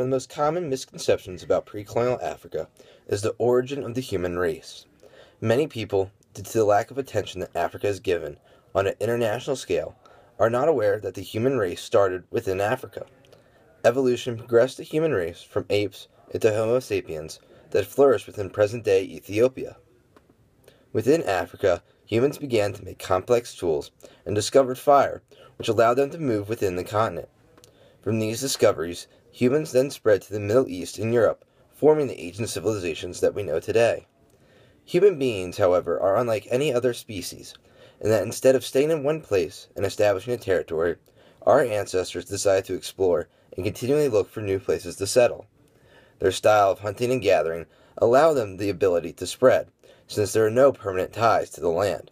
of the most common misconceptions about precolonial Africa is the origin of the human race. Many people, due to the lack of attention that Africa is given on an international scale, are not aware that the human race started within Africa. Evolution progressed the human race from apes into Homo sapiens that flourished within present-day Ethiopia. Within Africa, humans began to make complex tools and discovered fire, which allowed them to move within the continent. From these discoveries, humans then spread to the Middle East and Europe, forming the ancient civilizations that we know today. Human beings, however, are unlike any other species, in that instead of staying in one place and establishing a territory, our ancestors decided to explore and continually look for new places to settle. Their style of hunting and gathering allowed them the ability to spread, since there are no permanent ties to the land.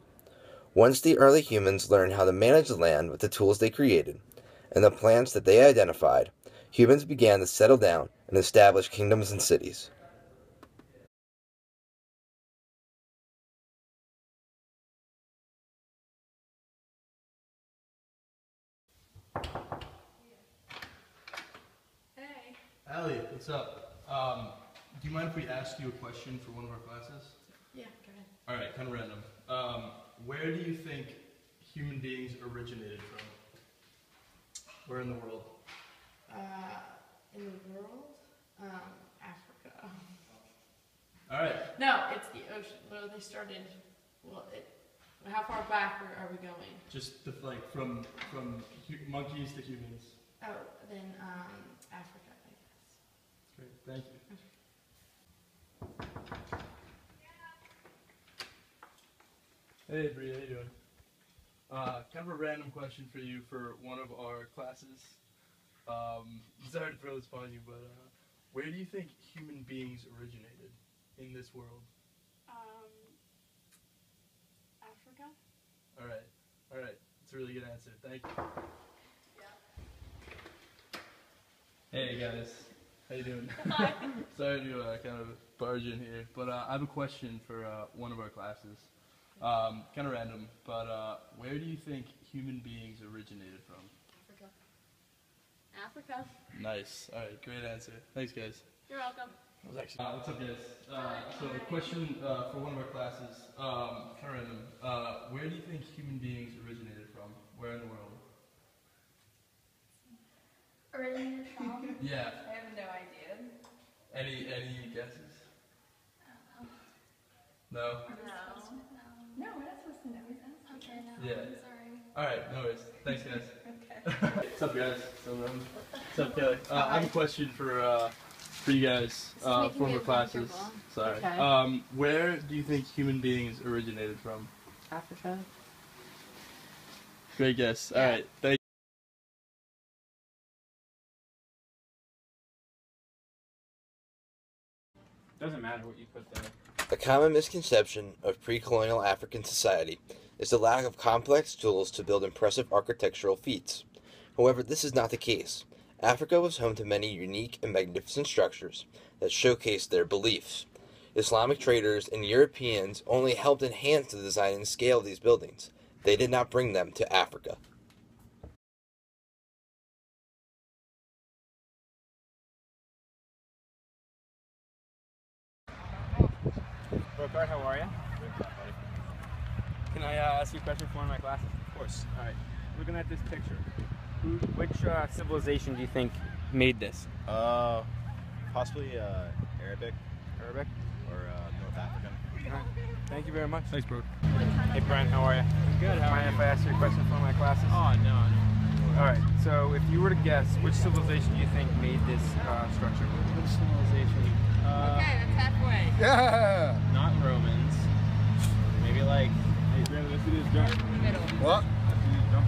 Once the early humans learned how to manage the land with the tools they created, and the plants that they identified, humans began to settle down and establish kingdoms and cities. Hey. Allie, what's up? Do you mind if we ask you a question for one of our classes? Yeah, go ahead. All right, kind of random. Where do you think human beings originated from? Where in the world? In the world? Africa. All right. No, it's the ocean. Well, they started, how far back are we going? Just like from monkeys to humans. Oh, then, Africa, I guess. Great, thank you. Hey, Bree, how you doing? Kind of a random question for you for one of our classes. Sorry to throw this upon you, but where do you think human beings originated in this world? Africa? All right. That's a really good answer. Thank you. Yeah. Hey guys, how you doing? Hi. Sorry to kind of barge in here, but I have a question for one of our classes. Kind of random, but where do you think human beings originated from? Africa. Africa. Nice. All right, great answer. Thanks, guys. You're welcome. What's up, guys? So a question for one of our classes, kind of random. Where do you think human beings originated from? Where in the world? Originated from? Yeah. I have no idea. Any guesses? No. No. No, we're not supposed to know. Okay, no. Yeah. I'm sorry. All right, no worries. Thanks, guys. Okay. What's up, guys? What's up, Kelly? I have a question for you guys, former classes. Sorry. Okay. Where do you think human beings originated from? Africa. Great guess. Yeah. All right. Thank Doesn't matter what you put there. A common misconception of pre-colonial African society is the lack of complex tools to build impressive architectural feats. However, this is not the case. Africa was home to many unique and magnificent structures that showcased their beliefs. Islamic traders and Europeans only helped enhance the design and scale of these buildings. They did not bring them to Africa. Brokart, how are you? Can I ask you a question for one of my classes? Of course. All right. Looking at this picture, which civilization do you think made this? Possibly Arabic Arabic? or North African. All right. Thank you very much. Thanks, bro. Hey, Brent, how are you? Good. How Mind if I ask you a question for one of my classes? Oh no. All right. So, if you were to guess, which civilization do you think made this structure? Which civilization? Okay, that's halfway. Yeah. Not Romans. Maybe like. Hey, Brent, let's do this jump. Middle. What? Let's do this jump.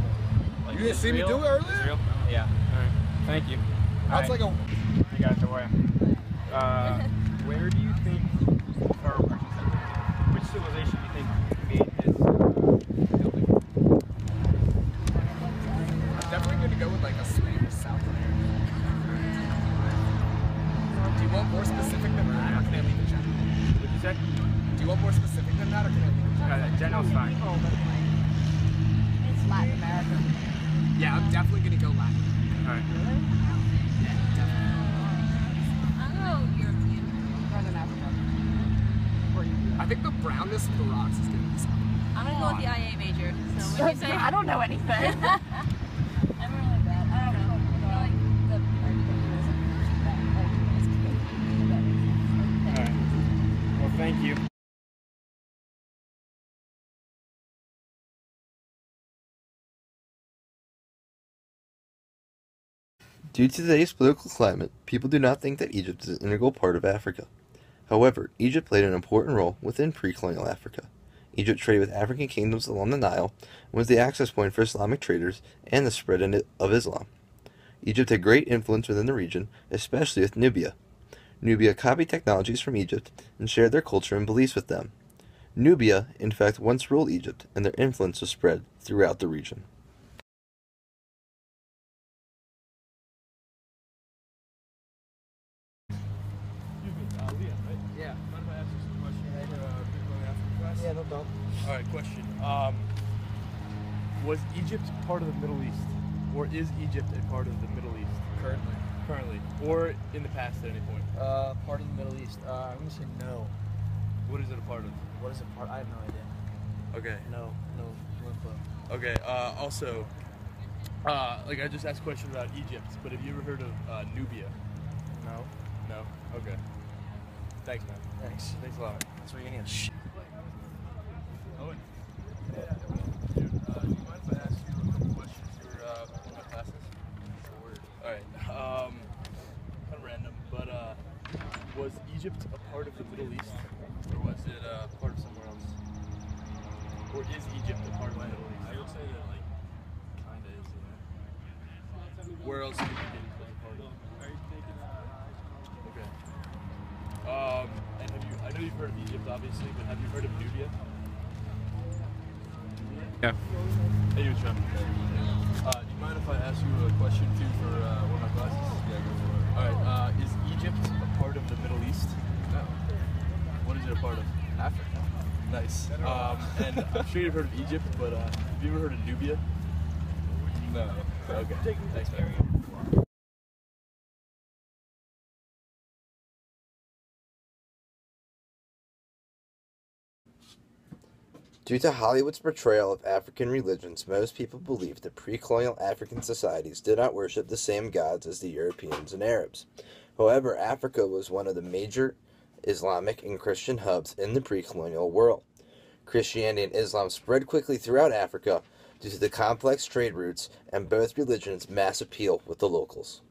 Like You didn't see me Israel? do it earlier? Israel? Yeah. All right. Thank you. That's like a. Hey guys, how are you? Where do you think, or which civilization do you think made this building? I'm definitely going to go with like a Spanish South America. Do you want more specific than that, or can I leave it general? What'd you say? Do you want more specific than that, or can I leave it general? General's fine. It's Latin America. Yeah, I'm definitely going to go Latin. All right. Yeah, definitely. Northern Africa. I think the brownness of the rocks is gonna be something. I'm gonna go with the IA major. So when you say I don't know anything. I'm really bad. I don't know. I like the Alright. Well, thank you. Due to today's political climate, people do not think that Egypt is an integral part of Africa. However, Egypt played an important role within pre-colonial Africa. Egypt traded with African kingdoms along the Nile and was the access point for Islamic traders and the spread of Islam. Egypt had great influence within the region, especially with Nubia. Nubia copied technologies from Egypt and shared their culture and beliefs with them. Nubia, in fact, once ruled Egypt, and their influence was spread throughout the region. Yeah. Mind if I ask you some questions? Yeah, no problem. All right, question. Was Egypt part of the Middle East, or is Egypt a part of the Middle East currently, or in the past at any point? Part of the Middle East. I'm gonna say no. What is it a part of? What is it part? I have no idea. Okay. No clue. Okay. Also, like I just asked a question about Egypt, but have you ever heard of Nubia? No. No. Okay. Thanks, man. Thanks. Thanks a lot. That's what you're gonna get. Owen. Dude, do you mind if I ask you a couple questions for one of my classes? Sure. All right. Kind of random, but was Egypt a part of the Middle East, or was it part of somewhere else? Or is Egypt a part of the Middle East? I would say that, like, kinda is, yeah. Where else do you think it was a part of? Are you thinking Okay. And have you? I know you've heard of Egypt, obviously, but have you heard of Nubia? Yeah. Hey, you, Trump. Do you mind if I ask you a question too for one of my classes? Yeah, go for it. All right. Is Egypt a part of the Middle East? No. What is it a part of? Africa. Nice. And I'm sure you've heard of Egypt, but have you ever heard of Nubia? No. Okay. Thanks, man. Due to Hollywood's portrayal of African religions, most people believe that pre-colonial African societies did not worship the same gods as the Europeans and Arabs. However, Africa was one of the major Islamic and Christian hubs in the pre-colonial world. Christianity and Islam spread quickly throughout Africa due to the complex trade routes and both religions' mass appeal with the locals.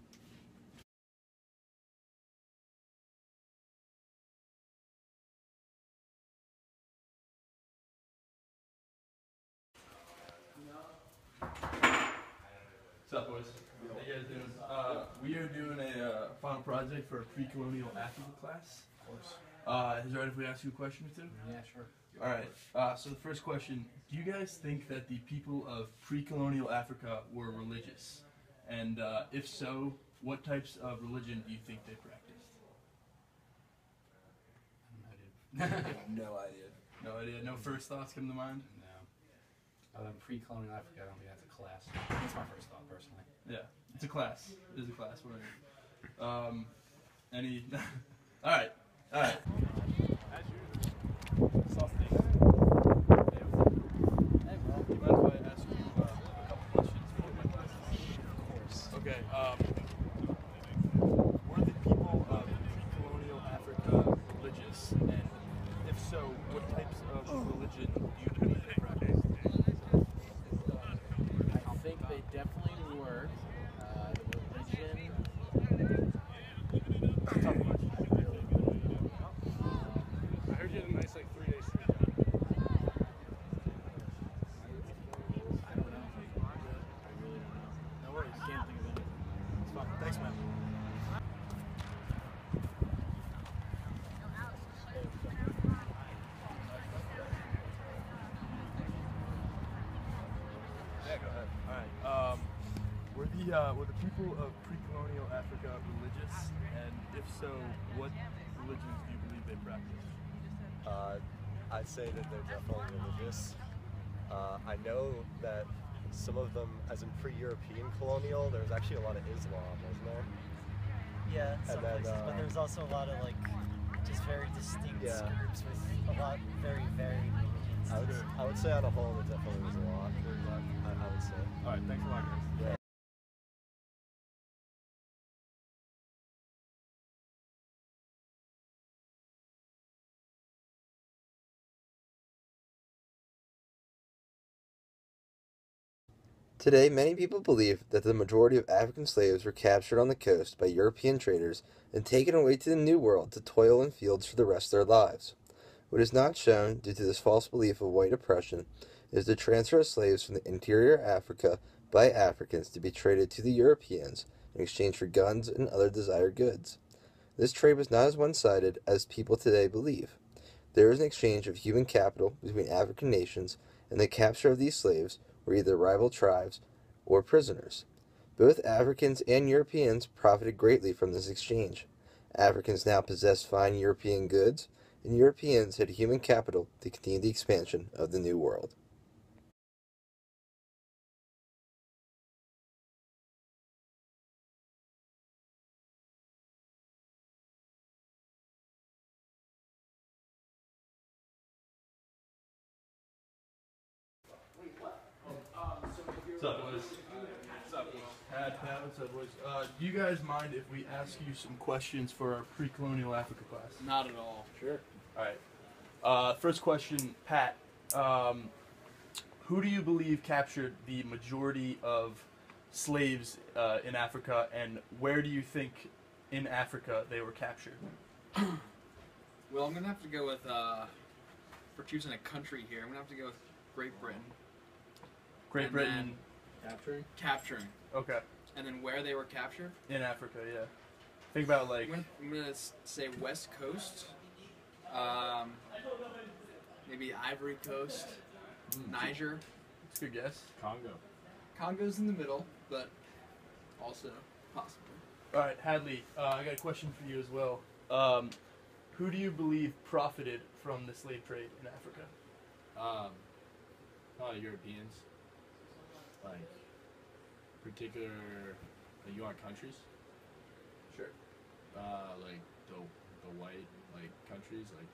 What's up, boys? How you guys doing? We are doing a final project for a pre-colonial Africa class. Of course. Is it right if we ask you a question or two? Yeah, sure. All right. So the first question: do you guys think that the people of pre-colonial Africa were religious? And if so, what types of religion do you think they practiced? No idea. No idea. No first thoughts come to mind. No. Pre-colonial Africa, I don't think that's a class. That's my first thought, personally. Yeah, it's a class. It is a class. We're in. Any? All right. All right. Soft thing. Hey, bro. Do you mind if I ask you a couple questions for my classes? Of course. Okay. Were the people of pre-colonial Africa religious? And if so, what types of religion do you believe they practiced? I think they definitely were. Religion. Tough question. I heard you had a nice, like, 3-day sleep. I don't know. I really don't know. No worries. I can't think of anything. It's fine. Thanks, man. Yeah, go ahead. All right. Were the people of pre-colonial Africa religious? And if so, what religions do you believe they practiced? I'd say that they're definitely religious. I know that some of them, as in pre-European colonial, there was actually a lot of Islam, wasn't there? Yeah, some And then, places, but there's also a lot of like just very distinct Yeah. groups with a lot very varied religions. I would say on a whole, it definitely was a lot. I would say. All right, thanks a lot, guys. Yeah. Today, many people believe that the majority of African slaves were captured on the coast by European traders and taken away to the New World to toil in fields for the rest of their lives. What is not shown, due to this false belief of white oppression, is the transfer of slaves from the interior Africa by Africans to be traded to the Europeans in exchange for guns and other desired goods. This trade was not as one-sided as people today believe. There was an exchange of human capital between African nations, and the capture of these slaves were either rival tribes or prisoners. Both Africans and Europeans profited greatly from this exchange. Africans now possess fine European goods, and Europeans had human capital to continue the expansion of the New World. What's up, boys? What's up, Will? Pat, what's up, boys? Do you guys mind if we ask you some questions for our pre-colonial Africa class? Not at all. Sure. All right. First question, Pat. Who do you believe captured the majority of slaves in Africa, and where do you think in Africa they were captured? Well, I'm gonna have to go with for choosing a country here. I'm gonna have to go with Great Britain. Great And Britain. Capturing. Okay. And then where they were captured? In Africa, yeah. Think about like. I'm gonna say West Coast. Maybe Ivory Coast, Niger. That's a good guess. Congo. Congo's in the middle, but also possible. All right, Hadley. I got a question for you as well. Who do you believe profited from the slave trade in Africa? Probably Europeans. Like, particular, like, you want countries? Sure. Like the white, like, countries, like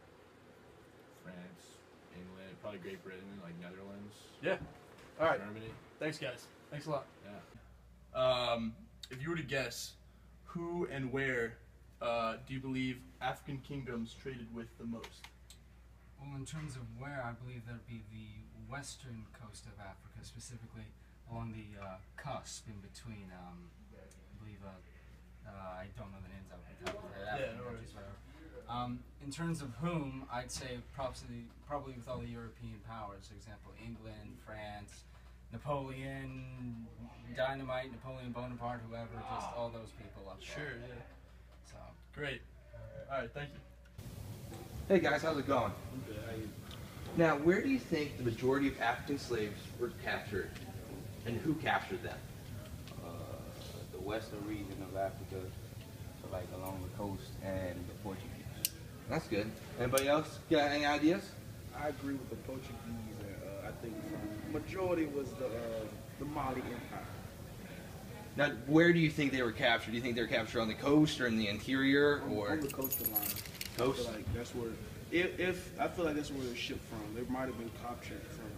France, England, probably Great Britain, like Netherlands. Yeah. All right. Germany. Thanks, guys. Thanks a lot. Yeah. If you were to guess, who and where do you believe African kingdoms traded with the most? Well, in terms of where, I believe that would be the western coast of Africa, specifically along the cusp in between, I believe, I don't know the names of the top of my head, Yeah, no countries, worries. whatever. In terms of whom, I'd say probably with all the European powers, for example, England, France, Napoleon Dynamite, Napoleon Bonaparte, whoever, just all those people up there. Sure, yeah. So. Great. All right, thank you. Hey guys, how's it going? Now, where do you think the majority of African slaves were captured, and who captured them? The western region of Africa, so like along the coast, and the Portuguese. That's good. Anybody else got any ideas? I agree with the Portuguese, and I think the majority was the Mali Empire. Now, where do you think they were captured? Do you think they were captured on the coast or in the interior, or On the coastal line? coast? I feel like that's where. If I feel like that's where they were shipped from. They might have been captured from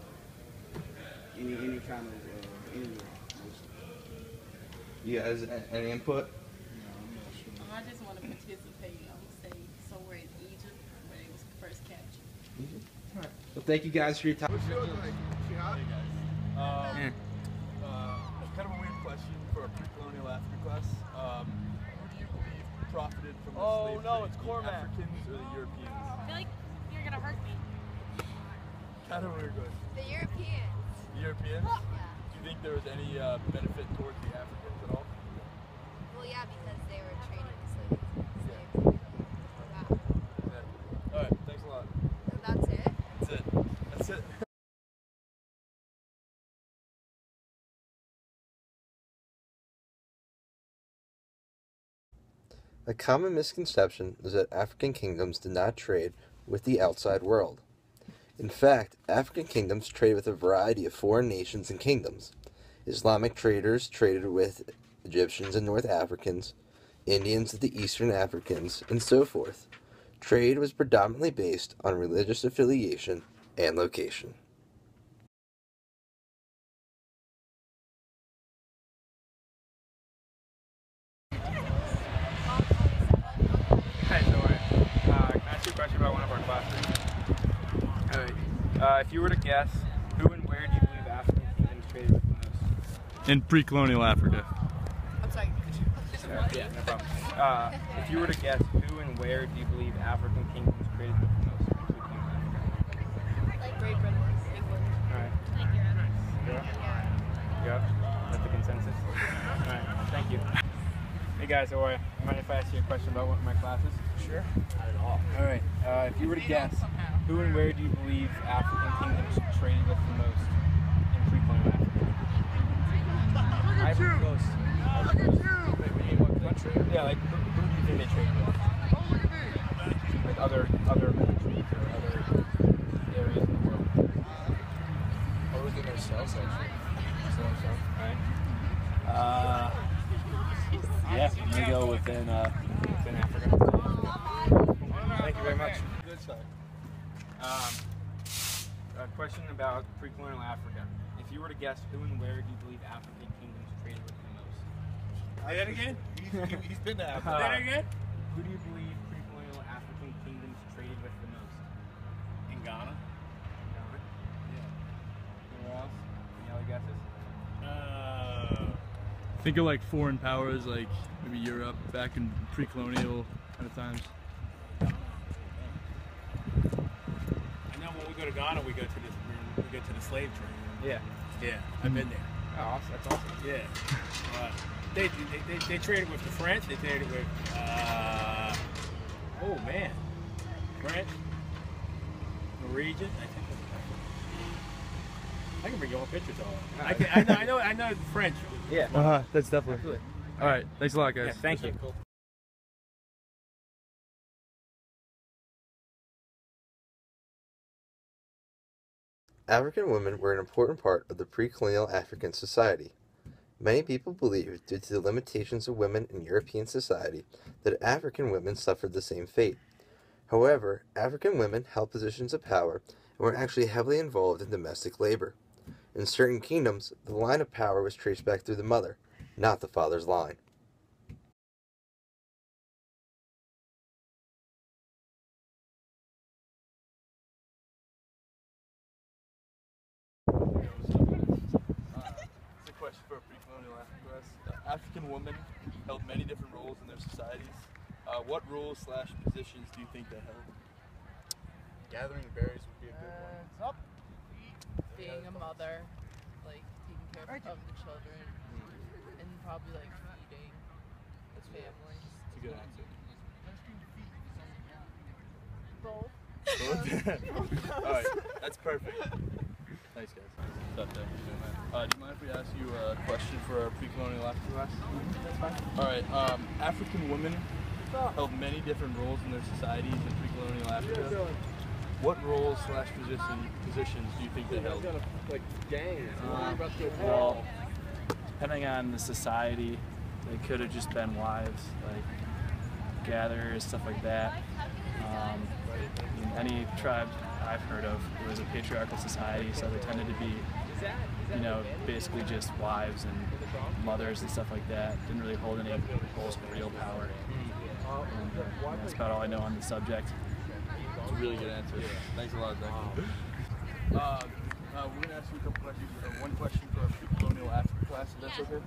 any kind of anywhere. You guys, any input? I just want to participate. I'm going to say somewhere in Egypt where it was first captured. All right. Well, thank you guys for your time. Hey guys. Kind of a weird question for a pre-colonial Africa class. Who do you believe profited from the slave trade? The Africans or the Europeans? I feel like you're gonna hurt me. Kind of a weird question. The Europeans. The Europeans? Yeah. Do you think there was any benefit towards the Africans at all? Well, yeah, because they were trading slaves. Yeah. All right. Thanks a lot. And that's it? That's it. That's it. A common misconception is that African kingdoms did not trade with the outside world. In fact, African kingdoms traded with a variety of foreign nations and kingdoms. Islamic traders traded with Egyptians and North Africans, Indians with the Eastern Africans, and so forth. Trade was predominantly based on religious affiliation and location. Hi, Zoe. Can I ask you a question about one of our classes? If you were to guess, who and where do you believe African kingdoms traded with the most? In pre-colonial Africa. I'm sorry. Yeah, no problem. If you were to guess, who and where do you believe African kingdoms traded with the most? In pre-colonial Africa? Like Great Britain, England. Alright. Yeah? That's the consensus? Alright, thank you. Hey guys, how are you? Mind if I ask you a question about one of my classes? Sure. Not at all. Alright, if you were to guess, who and where do you believe African kingdoms traded with the most in pre-colonial Africa? Ivory Coast. Wait, we need what country? Yeah, like, who do you think they traded with? Like other countries or other areas of the world? Or within ourselves, actually. Alright. Yeah, I'm gonna go within Africa. Thank you very much. Good side. A question about pre-colonial Africa. If you were to guess, who and where do you believe African kingdoms traded with the most? Say that again? He's been to Africa. Say that again? Who do you believe pre-colonial African kingdoms traded with the most? In Ghana? Ghana? Yeah. Anywhere else? Any other guesses? Think of like foreign powers, like maybe Europe back in pre-colonial kind of times. I know when we go to Ghana, we go to the slave trade. Yeah. Yeah, I've been there. Oh, that's awesome. Yeah. They traded with the French. They traded with oh man, French, Norwegian. I can bring you all pictures of it. I know French. Yeah. That's definitely. Absolutely. All right, thanks a lot, guys. Yeah, thank you. African women were an important part of the pre-colonial African society. Many people believe, due to the limitations of women in European society, that African women suffered the same fate. However, African women held positions of power and were actually heavily involved in domestic labor. In certain kingdoms, the line of power was traced back through the mother, not the father's line. It's a question for a pre-colonial Africa. African women held many different roles in their societies. What roles/positions do you think they held? Gathering berries would be a good one. Being a mother, like taking care of the children, and probably like feeding the family. That's a good answer. Both. Both? Alright, that's perfect. Thanks, guys. Do you mind if we ask you a question for our pre-colonial Africa class? That's fine. Alright, African women held many different roles in their societies in pre-colonial Africa. What roles/positions do you think they held? Well, depending on the society, they could have just been wives, like gatherers, stuff like that. In any tribe I've heard of, it was a patriarchal society, so they tended to be, basically just wives and mothers and stuff like that. Didn't really hold any roles of real power. And that's about all I know on the subject. That's a really good answer. Thanks a lot, Zach. We're going to ask you a couple questions. One question for our pre-colonial Africa class, if that's okay?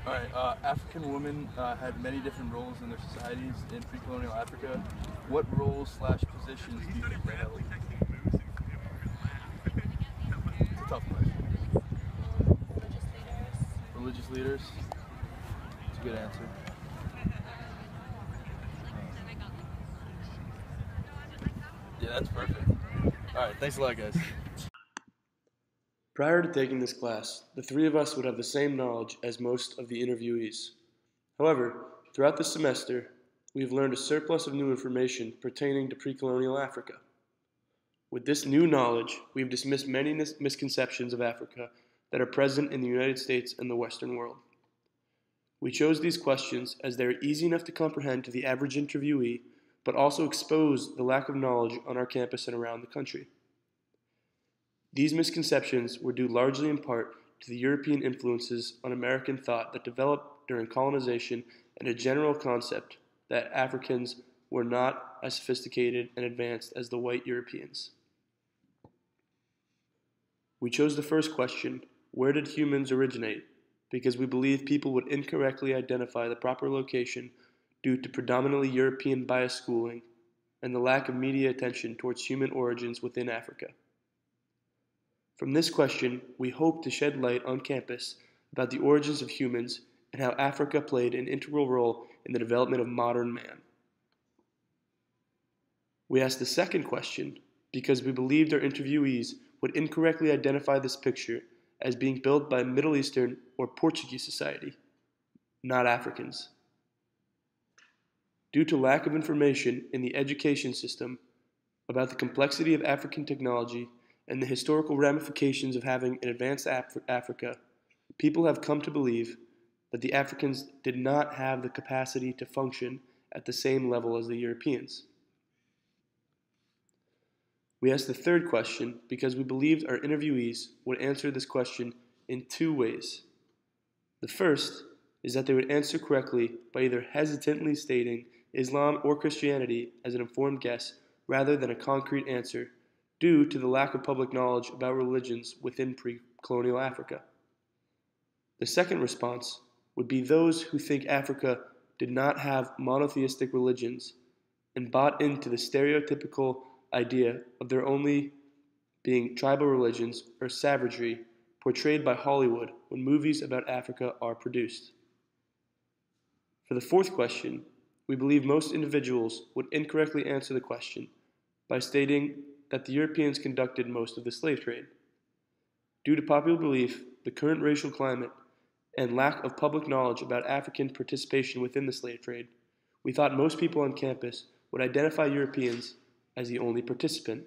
Alright, African women had many different roles in their societies in pre-colonial Africa. What roles/positions do you think they held? It's a tough question. Religious leaders? It's a good answer. Yeah, that's perfect. Alright, thanks a lot, guys. Prior to taking this class, the three of us would have the same knowledge as most of the interviewees. However, throughout the semester, we have learned a surplus of new information pertaining to pre-colonial Africa. With this new knowledge, we have dismissed many misconceptions of Africa that are present in the United States and the Western world. We chose these questions as they are easy enough to comprehend to the average interviewee, but also expose the lack of knowledge on our campus and around the country. These misconceptions were due largely in part to the European influences on American thought that developed during colonization and a general concept that Africans were not as sophisticated and advanced as the white Europeans. We chose the first question, where did humans originate? Because we believe people would incorrectly identify the proper location due to predominantly European bias schooling and the lack of media attention towards human origins within Africa. From this question, we hope to shed light on campus about the origins of humans and how Africa played an integral role in the development of modern man. We asked the second question because we believed our interviewees would incorrectly identify this picture as being built by Middle Eastern or Portuguese society, not Africans. Due to lack of information in the education system about the complexity of African technology and the historical ramifications of having an advanced Africa, people have come to believe that the Africans did not have the capacity to function at the same level as the Europeans. We asked the third question because we believed our interviewees would answer this question in two ways. The first is that they would answer correctly by either hesitantly stating Islam or Christianity as an informed guess rather than a concrete answer due to the lack of public knowledge about religions within pre-colonial Africa. The second response would be those who think Africa did not have monotheistic religions and bought into the stereotypical idea of there only being tribal religions or savagery portrayed by Hollywood when movies about Africa are produced. For the fourth question, we believe most individuals would incorrectly answer the question by stating that the Europeans conducted most of the slave trade. Due to popular belief, the current racial climate, and lack of public knowledge about African participation within the slave trade, we thought most people on campus would identify Europeans as the only participant.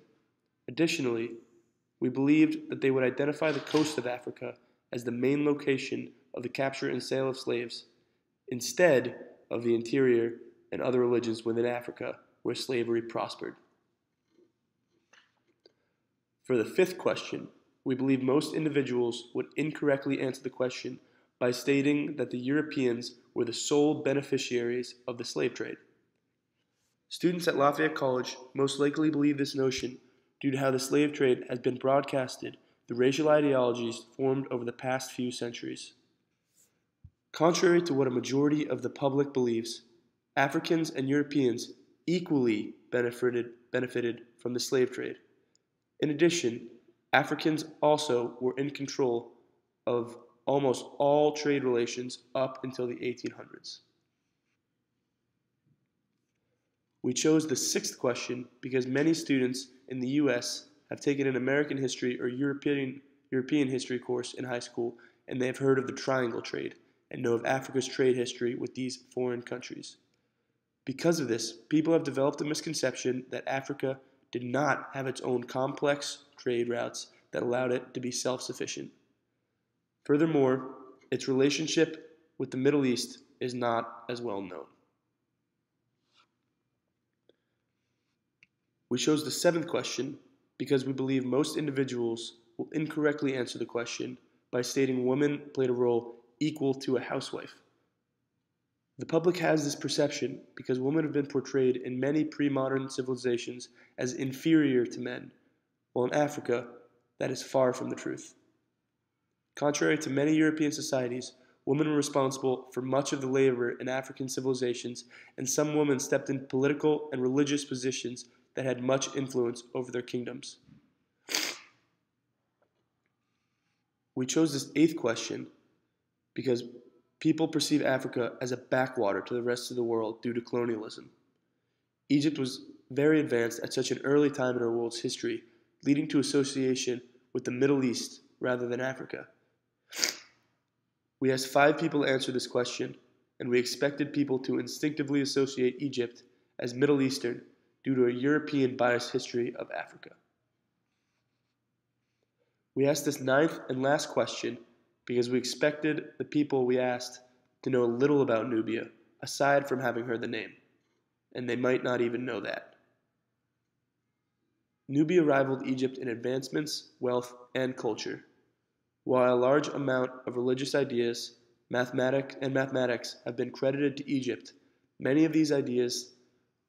Additionally, we believed that they would identify the coast of Africa as the main location of the capture and sale of slaves, instead of the interior and other religions within Africa where slavery prospered. For the fifth question, we believe most individuals would incorrectly answer the question by stating that the Europeans were the sole beneficiaries of the slave trade. Students at Lafayette College most likely believe this notion due to how the slave trade has been broadcasted through racial ideologies formed over the past few centuries. Contrary to what a majority of the public believes, Africans and Europeans equally benefited from the slave trade. In addition, Africans also were in control of almost all trade relations up until the 1800s. We chose the sixth question because many students in the U.S. have taken an American history or European history course in high school, and they have heard of the triangle trade and know of Africa's trade history with these foreign countries. Because of this, people have developed a misconception that Africa did not have its own complex trade routes that allowed it to be self-sufficient. Furthermore, its relationship with the Middle East is not as well known. We chose the seventh question because we believe most individuals will incorrectly answer the question by stating women played a role equal to a housewife. The public has this perception because women have been portrayed in many pre-modern civilizations as inferior to men, while in Africa, that is far from the truth. Contrary to many European societies, women were responsible for much of the labor in African civilizations, and some women stepped in political and religious positions that had much influence over their kingdoms. We chose this eighth question because people perceive Africa as a backwater to the rest of the world due to colonialism. Egypt was very advanced at such an early time in our world's history, leading to association with the Middle East rather than Africa. We asked 5 people to answer this question, and we expected people to instinctively associate Egypt as Middle Eastern due to a European biased history of Africa. We asked this 9th and last question because we expected the people we asked to know little about Nubia, aside from having heard the name. and they might not even know that. Nubia rivaled Egypt in advancements, wealth, and culture. While a large amount of religious ideas, mathematics have been credited to Egypt, many of these ideas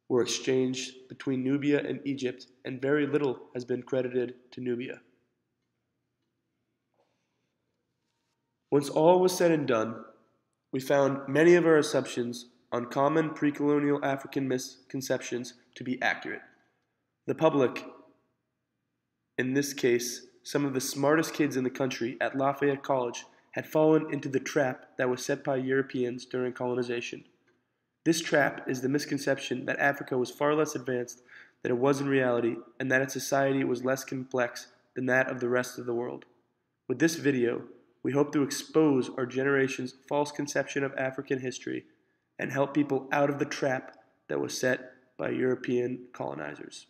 were exchanged between Nubia and Egypt, and very little has been credited to Nubia. Once all was said and done, we found many of our assumptions on common pre-colonial African misconceptions to be accurate. The public, in this case, some of the smartest kids in the country at Lafayette College, had fallen into the trap that was set by Europeans during colonization. This trap is the misconception that Africa was far less advanced than it was in reality, and that its society was less complex than that of the rest of the world. With this video, we hope to expose our generation's false conception of African history and help people out of the trap that was set by European colonizers.